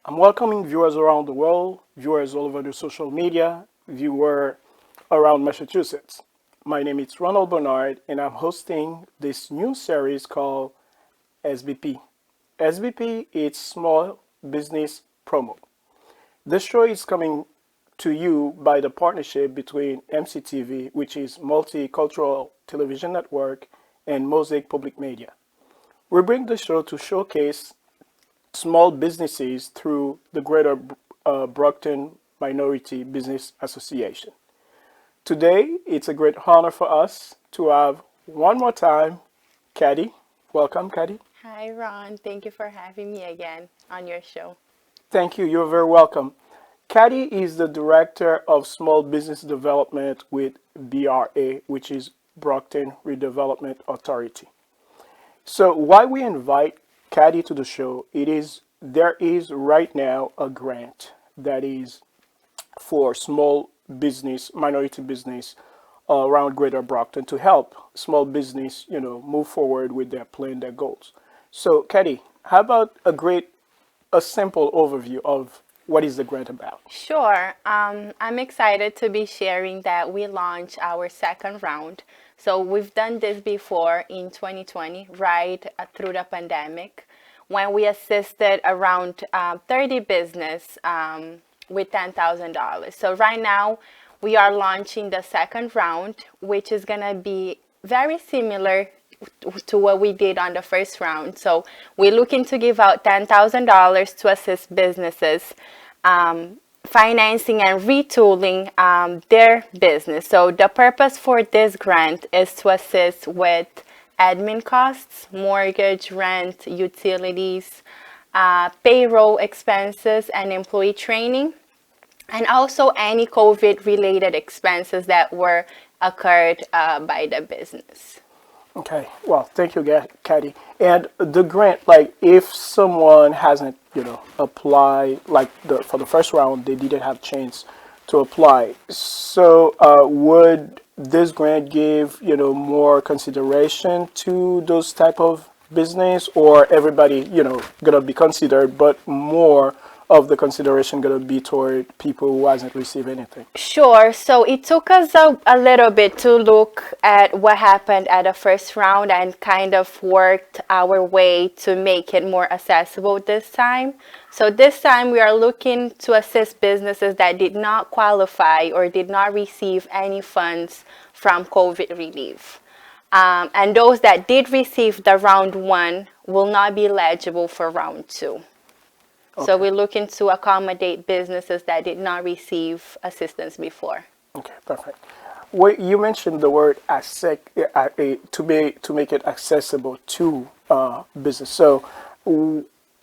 I'm welcoming viewers around the world, viewers all over the social media, viewer around Massachusetts. My name is Ronald Bernard, and I'm hosting this new series called SBP. SBP is Small Business Promo. This show is coming to you by the partnership between MCTV, which is Multicultural Television Network, and Mosaic Public Media. We bring the show to showcase small businesses through the Greater Brockton Minority Business Association. Today, it's a great honor for us to have one more time Khady. Welcome, Khady. Hi, Ron. Thank you for having me again on your show. Thank you. You're very welcome. Khady is the Director of Small Business Development with BRA, which is Brockton Redevelopment Authority. So why we invite Khady to the show, there is right now a grant that is for small business, minority business around Greater Brockton to help small business, move forward with their plan, their goals. So, Khady, how about a simple overview of what is the grant about? Sure. I'm excited to be sharing that we launched our second round. So we've done this before in 2020, right through the pandemic, when we assisted around 30 business with $10,000. So right now we are launching the second round, which is going to be very similar to what we did on the first round. So we're looking to give out $10,000 to assist businesses financing and retooling their business. So the purpose for this grant is to assist with admin costs, mortgage, rent, utilities, payroll expenses, and employee training, and also any COVID-related expenses that were occurred by the business. Okay. Well, thank you, Khady. And the grant, like, if someone hasn't, applied, like for the first round, they didn't have chance to apply. So, would this grant give, more consideration to those type of business, or everybody, gonna be considered, but more of the consideration gonna be toward people who hasn't received anything? Sure. So it took us a little bit to look at what happened at the first round and kind of worked our way to make it more accessible this time. So this time we are looking to assist businesses that did not qualify or did not receive any funds from COVID relief. And those that did receive the round one will not be eligible for round two. So Okay. we're looking to accommodate businesses that did not receive assistance before. Okay, perfect. Well, you mentioned the word to make it accessible to business. So,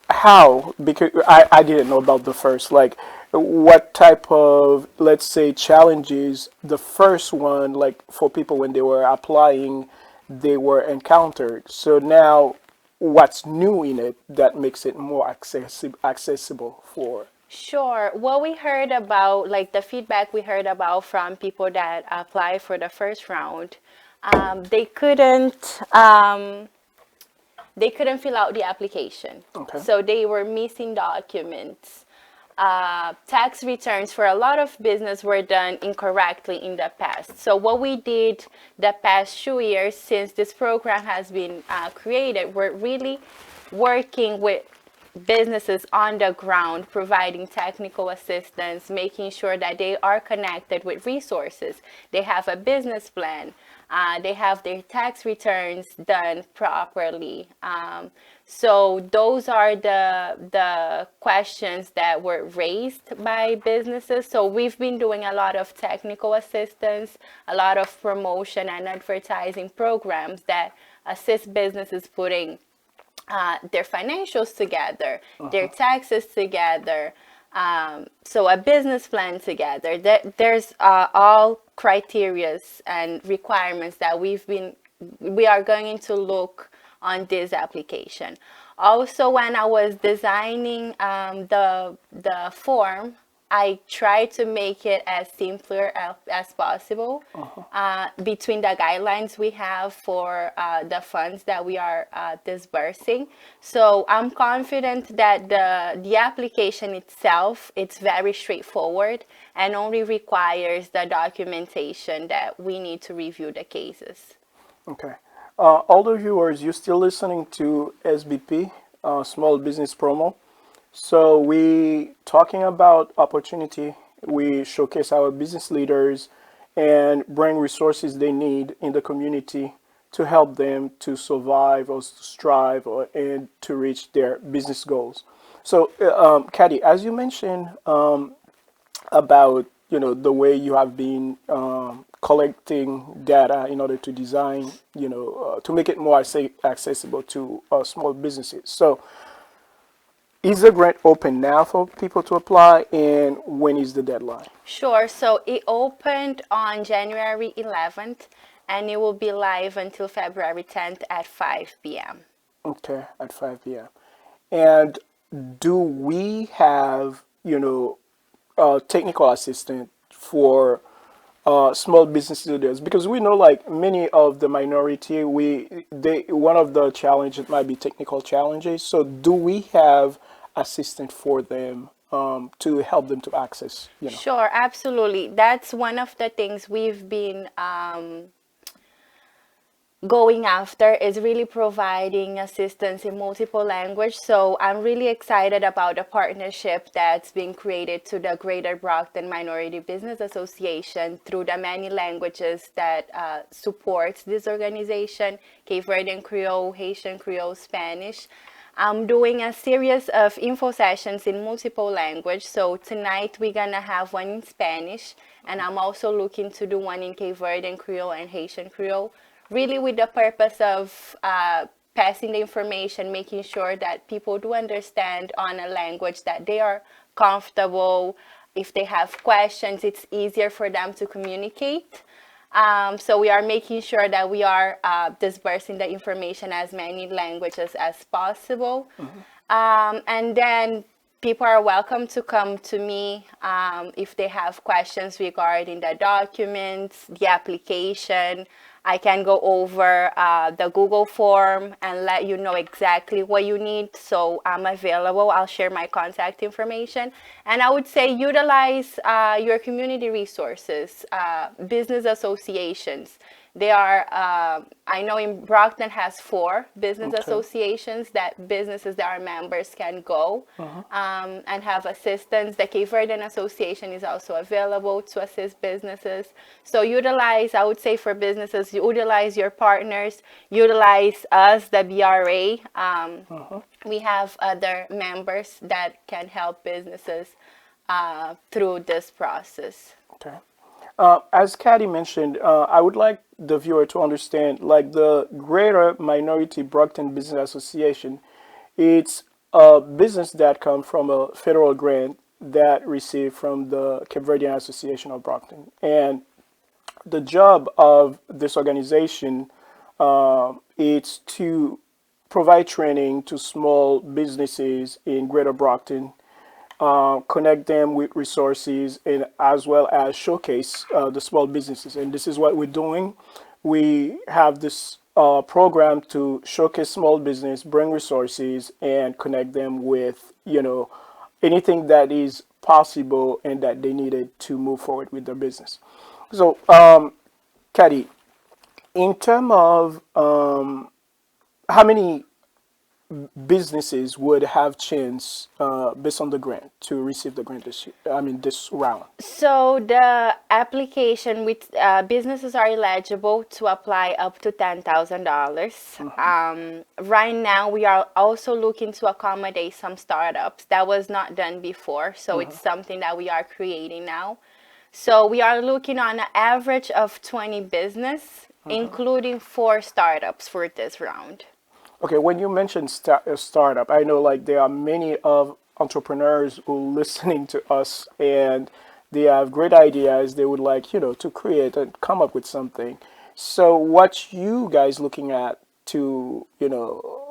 how? Because I didn't know about the first. Like, what type of, let's say, challenges the first one, like for people when they were applying, they were encountered. So now, what's new in it that makes it more accessible for? Sure. What we heard about, like the feedback we heard about from people that applied for the first round, um, they couldn't um, they couldn't fill out the application. Okay. So they were missing documents. Tax returns for a lot of business were done incorrectly in the past. So what we did the past 2 years since this program has been created, we're really working with businesses on the ground, providing technical assistance, making sure that they are connected with resources. They have a business plan. They have their tax returns done properly. So those are the questions that were raised by businesses. So we've been doing a lot of technical assistance, a lot of promotion and advertising programs that assist businesses putting their financials together, their taxes together, so a business plan together. There's all criterias and requirements that we are going to look on this application. Also, when I was designing the form, I try to make it as simpler as possible between the guidelines we have for the funds that we are disbursing. So I'm confident that the application itself, it's very straightforward and only requires the documentation that we need to review the cases. Okay. All the viewers, you're still listening to SBP, Small Business Promo. So we talking about opportunity. We showcase our business leaders and bring resources they need in the community to help them to survive or to strive and to reach their business goals. So, Khady, as you mentioned about the way you have been collecting data in order to design to make it more accessible to small businesses. So is the grant open now for people to apply, and when is the deadline? Sure. So it opened on January 11th, and it will be live until February 10th at 5 p.m. Okay, at 5 p.m. And do we have, a technical assistant for small business leaders? Because we know, like many of the minority, one of the challenges might be technical challenges. So do we have assistant for them to help them to access? Sure, absolutely. That's one of the things we've been going after, is really providing assistance in multiple language. So I'm really excited about the partnership that's been created to the Greater Brockton Minority Business Association through the many languages that supports this organization: Cape Verdean Creole, Haitian Creole, Spanish. I'm doing a series of info sessions in multiple language. So tonight we're gonna have one in Spanish, and I'm also looking to do one in Cape Verdean Creole and Haitian Creole, really with the purpose of passing the information, making sure that people do understand on a language that they are comfortable. If they have questions, it's easier for them to communicate. So we are making sure that we are dispersing the information as many languages as possible. And then people are welcome to come to me if they have questions regarding the documents, the application. I can go over the Google form and let you know exactly what you need. So I'm available. I'll share my contact information. And I would say utilize your community resources, business associations. They are, I know in Brockton has 4 business associations that businesses that are members can go and have assistance. The Cape Verdean Association is also available to assist businesses. So utilize, I would say for businesses, utilize your partners, utilize us, the BRA. We have other members that can help businesses through this process. Okay. As Khady mentioned, I would like the viewer to understand, like the Greater Minority Brockton Business Association, it's a business that comes from a federal grant that received from the Cape Verdean Association of Brockton. And the job of this organization is to provide training to small businesses in Greater Brockton, connect them with resources, and as well as showcase the small businesses. And this is what we're doing. We have this program to showcase small business, bring resources, and connect them with anything that is possible and that they needed to move forward with their business. So, Khady, in terms of how many businesses would have chance based on the grant to receive the grant this year, this round? So the application with businesses are eligible to apply up to $10,000. Right now, we are also looking to accommodate some startups. That was not done before, so it's something that we are creating now. So we are looking on an average of 20 business, including 4 startups for this round. Okay, when you mentioned startup, I know like there are many of entrepreneurs who listening to us, and they have great ideas. They would like to create and come up with something. So what you guys looking at to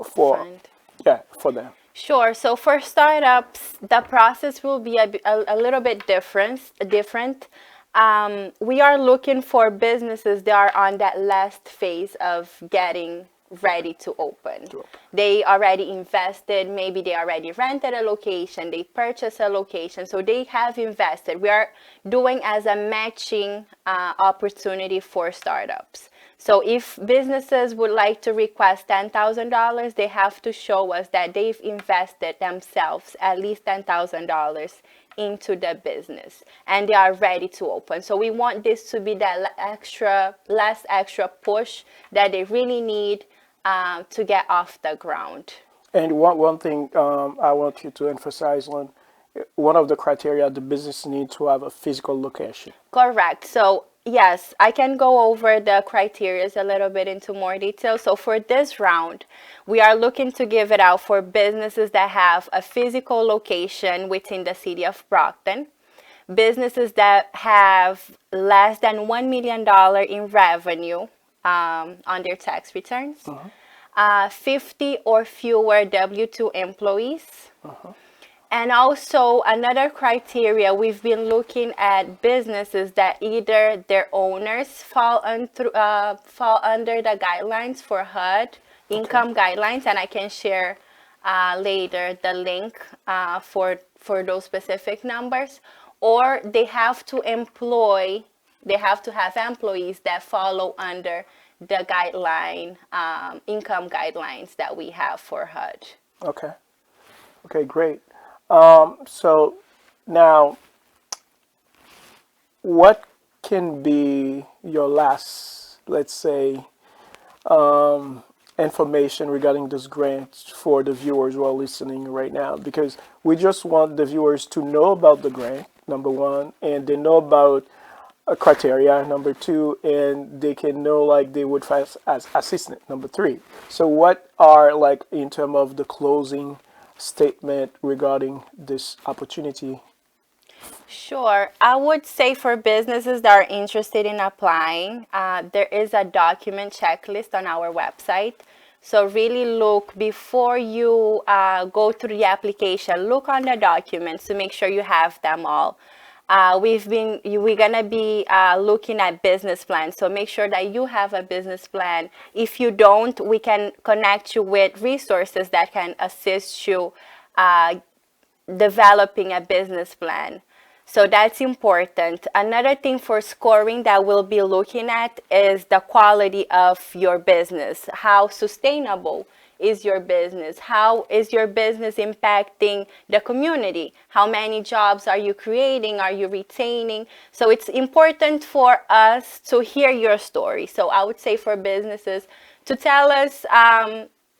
for Fund. yeah, for them? Sure. So for startups, the process will be a little bit different. We are looking for businesses that are on that last phase of getting ready to open. To open. They already invested, maybe they already rented a location, they purchased a location, so they have invested. We are doing as a matching opportunity for startups. So if businesses would like to request $10,000, they have to show us that they've invested themselves at least $10,000 into the business and they are ready to open. So we want this to be that last extra push that they really need to get off the ground. And one thing I want you to emphasize on, one of the criteria, the business need to have a physical location. Correct. So yes, I can go over the criteria a little bit into more detail. So for this round, we are looking to give it out for businesses that have a physical location within the city of Brockton, businesses that have less than $1 million in revenue on their tax returns, 50 or fewer W-2 employees. And also another criteria, we've been looking at businesses that either their owners fall under the guidelines for HUD income guidelines, and I can share later the link for those specific numbers, or they have to have employees that follow under the income guidelines that we have for HUD. Okay. Okay, great. So now, what can be your last, let's say, information regarding this grant for the viewers who are listening right now? Because we just want the viewers to know about the grant, number one, and they know about a criteria, number two, and they can know like they would find as assistant, number three. So what are like in terms of the closing statement regarding this opportunity? Sure. I would say for businesses that are interested in applying, there is a document checklist on our website. So really look before you go through the application, look on the documents to make sure you have them all. We're gonna be looking at business plans, so make sure that you have a business plan. If you don't, we can connect you with resources that can assist you developing a business plan. So that's important. Another thing for scoring that we'll be looking at is the quality of your business. How sustainable is your business? How is your business impacting the community? How many jobs are you creating? Are you retaining? So it's important for us to hear your story. So I would say for businesses to tell us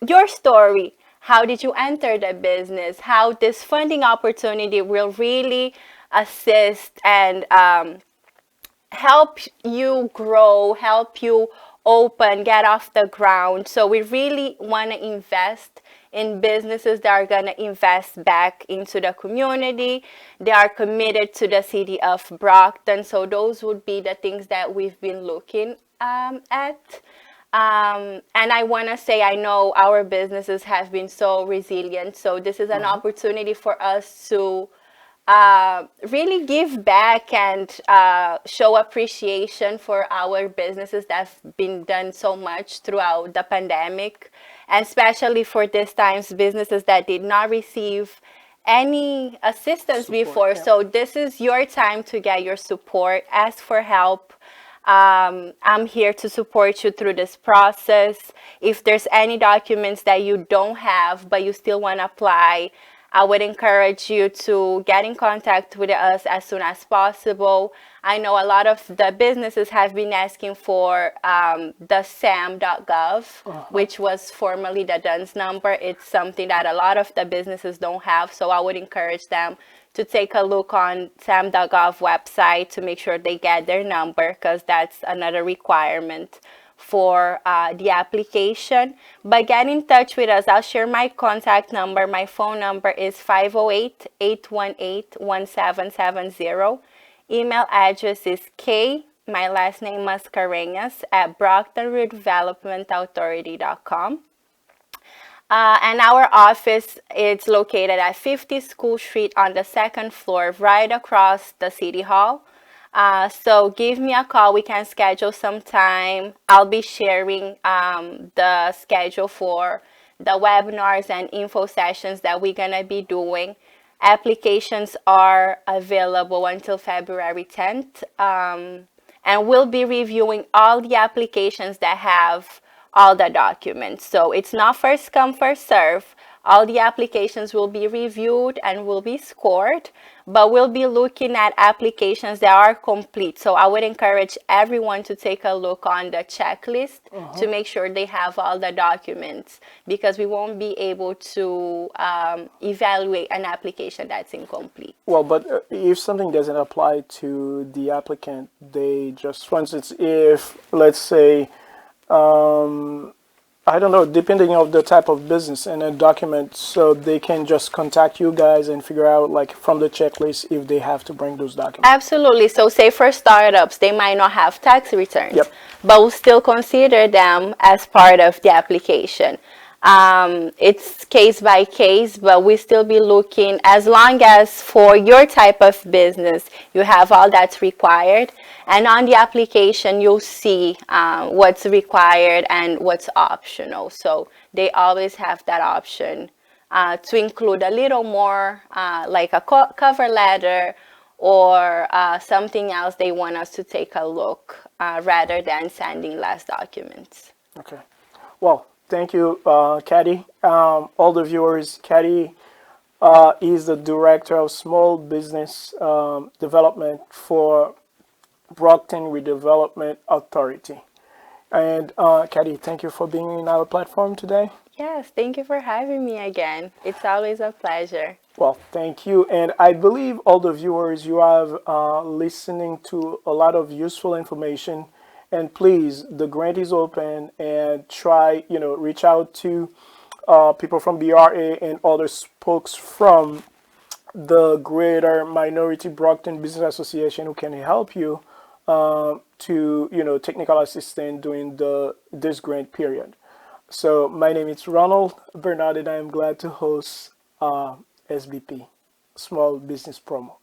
your story. How did you enter the business? How this funding opportunity will really assist and help you grow, help you open, get off the ground. So we really want to invest in businesses that are going to invest back into the community. They are committed to the city of Brockton. So those would be the things that we've been looking at. And I want to say, I know our businesses have been so resilient. So this is an opportunity for us to really give back and show appreciation for our businesses that have been done so much throughout the pandemic, and especially for these times, businesses that did not receive any assistance before. Yeah. So this is your time to get your support, ask for help. I'm here to support you through this process. If there's any documents that you don't have but you still want to apply, I would encourage you to get in contact with us as soon as possible. I know a lot of the businesses have been asking for the sam.gov, which was formerly the DUNS number. It's something that a lot of the businesses don't have, so I would encourage them to take a look on sam.gov website to make sure they get their number, because that's another requirement for the application. But get in touch with us. I'll share my contact number. My phone number is 508-818-1770. Email address is my last name Mascarenhas @BrocktonRedevelopmentAuthority.com. And our office is located at 50 School Street on the second floor, right across the City Hall. So give me a call. We can schedule some time. I'll be sharing the schedule for the webinars and info sessions that we're going to be doing. Applications are available until February 10th. And we'll be reviewing all the applications that have all the documents. So it's not first come, first serve. All the applications will be reviewed and will be scored, but we'll be looking at applications that are complete. So I would encourage everyone to take a look on the checklist to make sure they have all the documents, because we won't be able to evaluate an application that's incomplete. Well, but if something doesn't apply to the applicant, they just, for instance, if let's say, I don't know, depending on the type of business and a document, so they can just contact you guys and figure out, like, from the checklist if they have to bring those documents. Absolutely. So say for startups, they might not have tax returns, Yep. but we'll still consider them as part of the application. It's case by case, but we still be looking, as long as for your type of business, you have all that's required. And on the application, you'll see what's required and what's optional. So they always have that option to include a little more, like a cover letter or something else they want us to take a look rather than sending less documents. Okay. Well, thank you, Khady. All the viewers, Khady is the Director of Small Business Development for Brockton Redevelopment Authority. And Khady, thank you for being in our platform today. Yes, thank you for having me again. It's always a pleasure. Well, thank you. And I believe all the viewers, you have listening to a lot of useful information. And please, the grant is open, and try, reach out to people from BRA and other spokes from the Greater Minority Brockton Business Association who can help you to, technical assistance during this grant period. So my name is Ronald Bernard, and I am glad to host SBP, Small Business Promo.